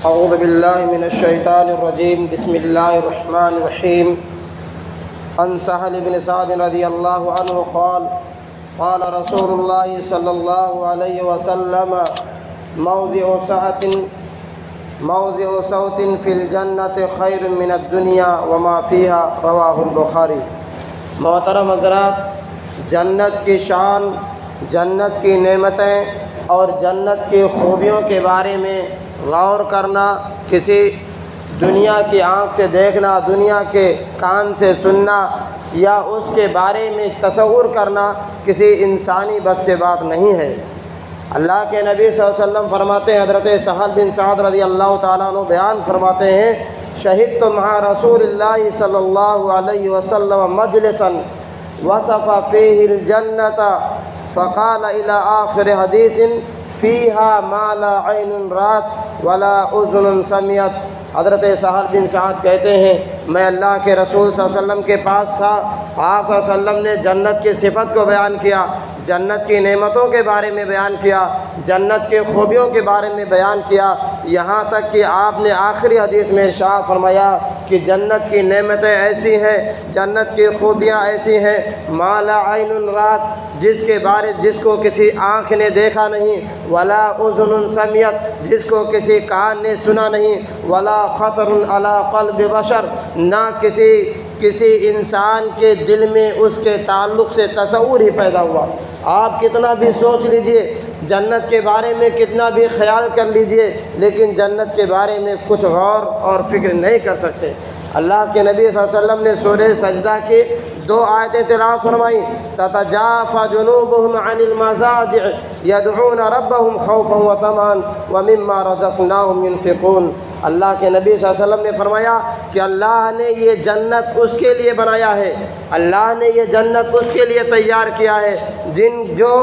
اعوذ باللہ من الشیطان الرجیم بسم اللہ الرحمن الرحیم عن سہل بن سعد رضی اللہ عنہ قال قال رسول اللہ صلی اللہ علیہ وسلم موضع صوت فی الجنت خیر من الدنیا وما فیہا رواہ البخاری۔ محترم حضرات، جنت کی شان، جنت کی نعمتیں اور جنت کی خوبیوں کے بارے میں غور کرنا، کسی دنیا کی آنکھ سے دیکھنا، دنیا کے کان سے سننا یا اس کے بارے میں تصور کرنا کسی انسانی بس کے بات نہیں ہے۔ اللہ کے نبی صلی اللہ علیہ وسلم فرماتے ہیں، حضرت سہل بن سعد رضی اللہ تعالیٰ عنہ بیان فرماتے ہیں، شہدت مع رسول اللہ صلی اللہ علیہ وسلم مجلسا وصف فیہ الجنت فقال الى آخر حدیث فیہا ما لا عین رات ولا اذن سمعت۔ حضرت سہل بن سعد کہتے ہیں، میں اللہ کے رسول صلی اللہ علیہ وسلم کے پاس تھا، آپ صلی اللہ علیہ وسلم نے جنت کی صفت کو بیان کیا، جنت کی نعمتوں کے بارے میں بیان کیا، جنت کے خوبیوں کے بارے میں بیان کیا، یہاں تک کہ آپ نے آخری حدیث میں ارشاد فرمایا کہ جنت کی نعمتیں ایسی ہیں، جنت کی خوبیاں ایسی ہیں، ما لا عین رات، جس کو کسی آنکھ نے دیکھا نہیں، ولا اذن سمعت، جس کو کسی کان نے سنا نہیں، ولا خطر علی قلب بشر، نہ کسی انسان کے دل میں اس کے تعلق سے تصور ہی پیدا ہوا۔ آپ کتنا بھی سوچ لیجئے، جنت کے بارے میں کتنا بھی خیال کر لیجئے، لیکن جنت کے بارے میں کچھ غور اور فکر نہیں کر سکتے۔ اللہ کے نبی صلی اللہ علیہ وسلم نے سورہ سجدہ کی 2 آیتیں تلاوت فرمائیں، تتجافى جنوبهم عن المضاجع يدعون ربهم خوفا وطمعا ومما رزقناهم ينفقون۔ اللہ کے نبی صلی اللہ علیہ وسلم نے فرمایا کہ اللہ نے یہ جنت اس کے لیے بنایا ہے، اللہ نے یہ جنت اس کے لیے تیار کیا ہے جو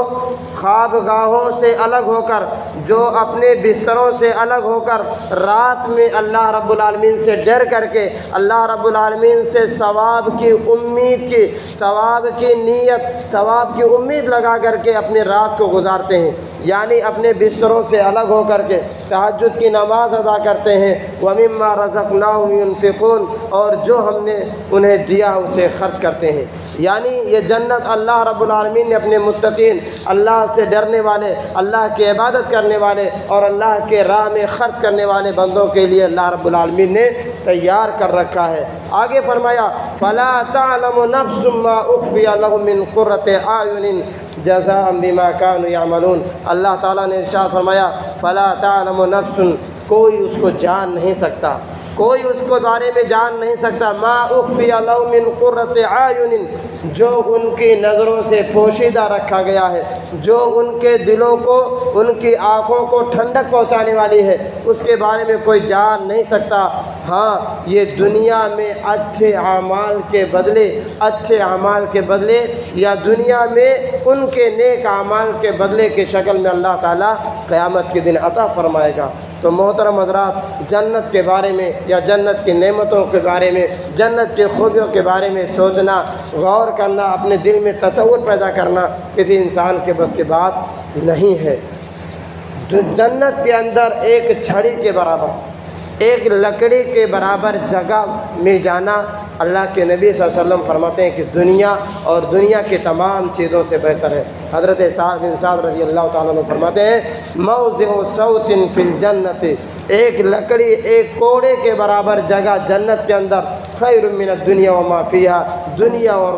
خواب گاہوں سے الگ ہو کر، جو اپنے بستروں سے الگ ہو کر رات میں اللہ رب العالمین سے ڈر کر کے، اللہ رب العالمین سے ثواب کی امید کی، ثواب کی نیت، ثواب کی امید لگا کر کے اپنے رات کو گزارتے ہیں، یعنی اپنے بستروں سے الگ ہو کر کے تہجد کی نماز ادا کرتے ہیں، وَمِمَّا رَزَقْنَاهُمْ يُنْفِقُونَ، اور جو ہم نے انہیں دیا اسے خرچ کرتے ہیں۔ یعنی یہ جنت اللہ رب العالمین نے اپنے متقین، اللہ سے ڈرنے والے، اللہ کی عبادت کرنے والے اور اللہ کے راہ میں خرچ کرنے والے بندوں کے لیے اللہ رب العالمین نے تیار کر رکھا ہے۔ آگے فرمایا فَلَا تَعْلَمُ نَفْسٌ مَّا أُخْفِيَ لَهُم مِّن قُرَّةِ أَعْيُنٍ جَزَاءً بِمَا كَانُوا يَعْمَلُونَ۔ اللہ تعالیٰ نے ارشاد فرمایا فَلَا تَعْلَمُ نَفْسٌ، کوئی اس کو جان نہیں سکتا، کوئی اس کو بارے میں جان نہیں سکتا، ما اخفی لہم من قرۃ اعین، جو ان کی نظروں سے پوشیدہ رکھا گیا ہے، جو ان کے دلوں کو، ان کی آنکھوں کو ٹھنڈک پہنچانے والی ہے، اس کے بارے میں کوئی جان نہیں سکتا۔ ہاں، یہ دنیا میں اچھے اعمال کے بدلے یا دنیا میں ان کے نیک اعمال کے بدلے کی شکل میں اللہ تعالیٰ قیامت کے دن عطا فرمائے گا۔ تو محترم حضرات، جنت کے بارے میں یا جنت کی نعمتوں کے بارے میں، جنت کی خوبیوں کے بارے میں سوچنا، غور کرنا، اپنے دل میں تصور پیدا کرنا کسی انسان کے بس کی بات نہیں ہے۔ جنت کے اندر ایک چھڑی کے برابر، ایک لکڑی کے برابر جگہ مل جانا، اللہ کے نبی صلی اللہ علیہ وسلم فرماتے ہیں کہ دنیا اور دنیا کی تمام چیزوں سے بہتر ہے۔ حضرت سہل بن سعد رضی اللہ تعالیٰ عنہ فرماتے ہیں موضع صوت فی الجنت، ایک لکڑی، ایک کوڑے کے برابر جگہ جنت کے اندر خیر من الدنیا وما فیہا، دنیا اور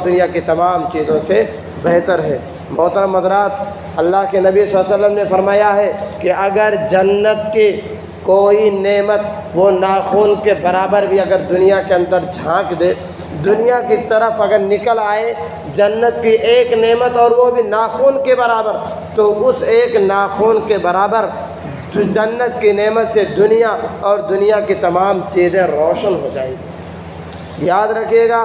دنیا کی تمام چیزوں سے بہتر ہے۔ محترم حضرات، اللہ کے نبی صلی اللہ علیہ وسلم نے فرمایا ہے کہ اگر جنت کی کوئی نعمت وہ ناخن کے برابر بھی اگر دنیا کے اندر جھانک دے، دنیا کی طرف اگر نکل آئے جنت کی ایک نعمت اور وہ بھی ناخن کے برابر، تو اس ایک ناخن کے برابر جنت کی نعمت سے دنیا اور دنیا کی تمام چیزیں روشن ہو جائیں گی۔ یاد رکھیے گا،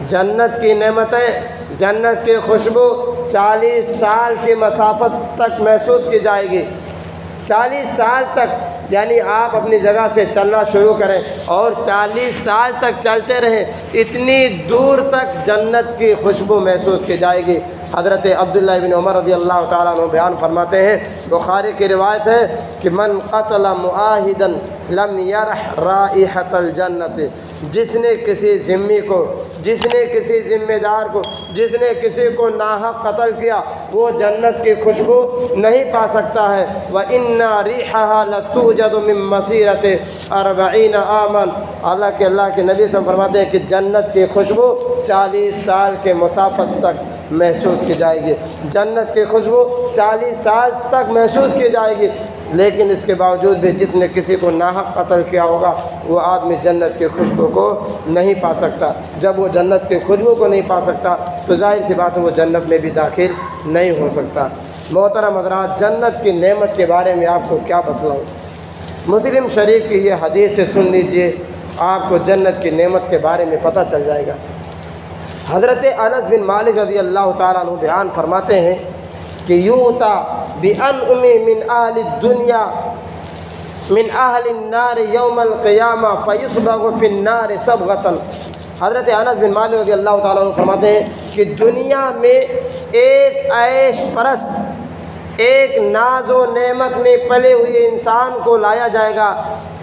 جنت کی نعمتیں، جنت کی خوشبو 40 سال کی مسافت تک محسوس کی جائے گی۔ 40 سال تک، یعنی آپ اپنی جگہ سے چلنا شروع کریں اور 40 سال تک چلتے رہیں، اتنی دور تک جنت کی خوشبو محسوس کی جائے گی۔ حضرت عبداللہ بن عمر رضی اللہ تعالیٰ عنہ بیان فرماتے ہیں، بخاری کی روایت ہے کہ من قتل معاہدا لم یرح رائحۃ الجنت، جس نے کسی ذمی کو، جس نے کسی ذمہ دار کو، جس نے کسی کو ناحق قتل کیا، وہ جنت کی خوشبو نہیں پا سکتا ہے۔ وَإِنَّ رِيحَهَا لَتُوجَدُ مِن مَّسِيرَةِ 40 عامًا، اللہ کے نبی صلی اللہ علیہ وسلم فرماتے ہیں کہ جنت کی خوشبو 40 سال کے مسافت تک محسوس کی جائے گی، جنت کی خوشبو 40 سال تک محسوس کی جائے گی۔ لیکن اس کے باوجود بھی جس نے کسی کو ناحق قتل کیا ہوگا وہ آدمی جنت کی خوشبو کو نہیں پا سکتا۔ جب وہ جنت کی خوشبو کو نہیں پا سکتا تو ظاہر سی بات ہے وہ جنت میں بھی داخل نہیں ہو سکتا۔ محترم حضرات، جنت کی نعمت کے بارے میں آپ کو کیا بتلاؤں؟ مسلم شریف کی یہ حدیث سے سن لیجئے، آپ کو جنت کی نعمت کے بارے میں پتہ چل جائے گا۔ حضرت انس بن مالک رضی اللہ تعالیٰ عنہ بیان فرماتے ہیں کہ یوتا بأنعم من اہل الدنیا من اہل النار یوم القیامہ فیصبغ فی النار صبغۃ۔ حضرت انس بن مالک رضی اللہ تعالیٰ عنہ فرماتے ہیں کہ دنیا میں ایک عیش پرست، ایک ناز و نعمت میں پلے ہوئے انسان کو لایا جائے گا،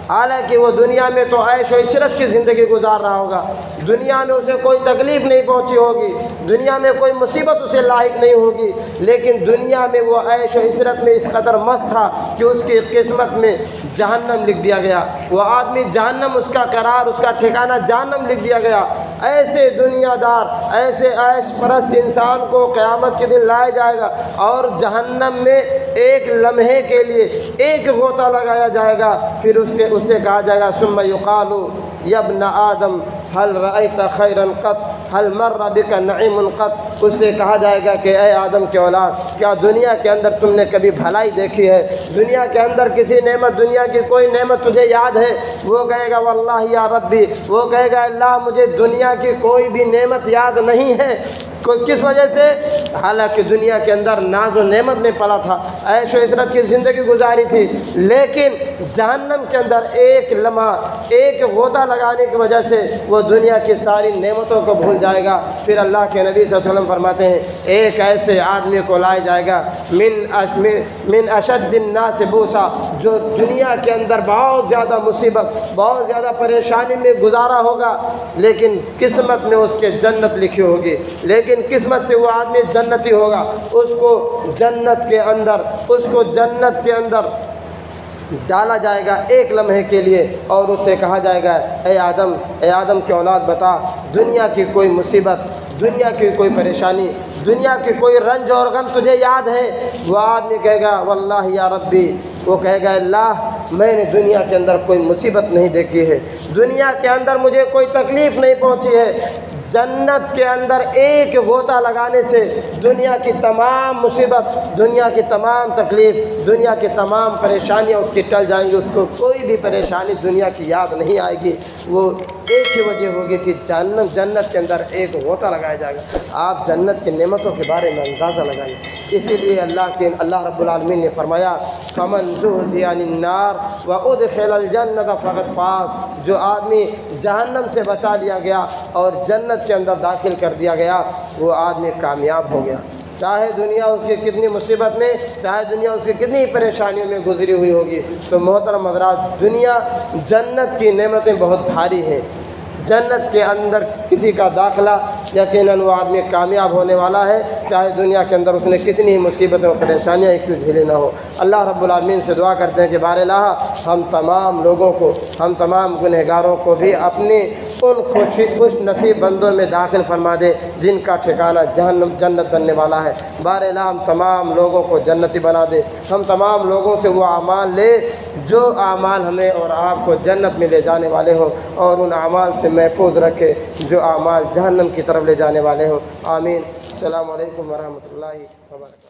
حالانکہ وہ دنیا میں تو عیش و عشرت کی زندگی گزار رہا ہوگا، دنیا میں اسے کوئی تکلیف نہیں پہنچی ہوگی، دنیا میں کوئی مصیبت اسے لاحق نہیں ہوگی، لیکن دنیا میں وہ عیش و عشرت میں اس قدر مست تھا کہ اس کی قسمت میں جہنم لکھ دیا گیا، وہ آدمی جہنم، اس کا قرار، اس کا ٹھکانہ جہنم لکھ دیا گیا۔ ایسے دنیا دار، ایسے عیش پرست انسان کو قیامت کے دن لایا جائے گا اور جہنم میں ایک لمحے کے لیے ایک غوطہ لگایا جائے گا، پھر اس سے کہا جائے گا ثم یقال یا ابن آدم هل رأیت خیرا قط هل مر بک نعیم قط، اس سے کہا جائے گا کہ اے آدم کے اولاد، کیا دنیا کے اندر تم نے کبھی بھلائی دیکھی ہے؟ دنیا کے اندر کسی نعمت، دنیا کی کوئی نعمت تجھے یاد ہے؟ وہ کہے گا واللہ یا ربی، وہ کہے گا اللہ مجھے دنیا کی کوئی بھی نعمت یاد نہیں ہے۔ کس وجہ سے؟ حالانکہ دنیا کے اندر ناز و نعمت میں پلا تھا، عیش و عشرت کی زندگی گزاری تھی، لیکن جہنم کے اندر ایک لمحہ، ایک غوطہ لگانے کی وجہ سے وہ دنیا کی ساری نعمتوں کو بھول جائے گا۔ پھر اللہ کے نبی صلی اللہ علیہ وسلم فرماتے ہیں ایک ایسے آدمی کو لایا جائے گا من اشد الناس بوسا، جو دنیا کے اندر بہت زیادہ مصیبت، بہت زیادہ پریشانی میں گزارا ہوگا، لیکن قسمت میں اس کے جنت لکھی ہوگی، لیکن قسمت سے وہ آدمی جنتی ہوگا، اس کو جنت کے اندر ڈالا جائے گا ایک لمحے کے لیے، اور اس سے کہا جائے گا اے آدم کے اولاد بتا، دنیا کی کوئی مصیبت، دنیا کی کوئی پریشانی، دنیا کی کوئی رنج اور غم تجھے یاد ہے؟ وہ آدمی کہے گا واللہ یا ربی، وہ کہے گا اللہ میں نے دنیا کے اندر کوئی مصیبت نہیں دیکھی ہے، دنیا کے اندر مجھے کوئی تکلیف نہیں پہنچی ہے۔ جنت کے اندر ایک غوطہ لگانے سے دنیا کی تمام مصیبت، دنیا کی تمام تکلیف، دنیا کی تمام پریشانیاں اس کی ٹل جائیں گی، اس کو کوئی بھی پریشانی دنیا کی یاد نہیں آئے گی۔ وہ ایک ہی وجہ ہوگی کہ جنت کے اندر ایک غوطہ لگایا جائے گا۔ آپ جنت کی نعمتوں کے بارے میں اندازہ لگائیں، اسی لیے اللہ رب العالمین نے فرمایا فمن زحزح عن النار وادخل الجنۃ فقد فاز، جو آدمی جہنم سے بچا لیا گیا اور جنت کے اندر داخل کر دیا گیا وہ آدمی کامیاب ہو گیا۔ چاہے دنیا اس کی کتنی مصیبت میں، چاہے دنیا اس کی کتنی پریشانیوں میں گزری ہوئی ہوگی، تو محترم حضرات، دنیا، جنت کی نعمتیں بہت بھاری ہیں۔ جنت کے اندر کسی کا داخلہ یقیناً وہ آدمی کامیاب ہونے والا ہے، چاہے دنیا کے اندر اس نے کتنی ہی مصیبتیں اور پریشانیاں کیوں جھیلی نہ ہو۔ اللہ رب العالمین سے دعا کرتے ہیں کہ بار الہ ہم تمام لوگوں کو، ہم تمام گنہگاروں کو بھی اپنے ان خوش نصیب بندوں میں داخل فرما دے جن کا ٹھکانہ جنت بننے والا ہے۔ بار الہ ہم تمام لوگوں کو جنتی بنا دے، ہم تمام لوگوں سے وہ اعمال لے جو اعمال ہمیں اور آپ کو جنت میں لے جانے والے ہوں، اور ان اعمال سے محفوظ رکھے جو اعمال جہنم کی طرف لے جانے والے ہوں۔ آمین۔ السلام علیکم ورحمۃ اللہ وبرکاتہ۔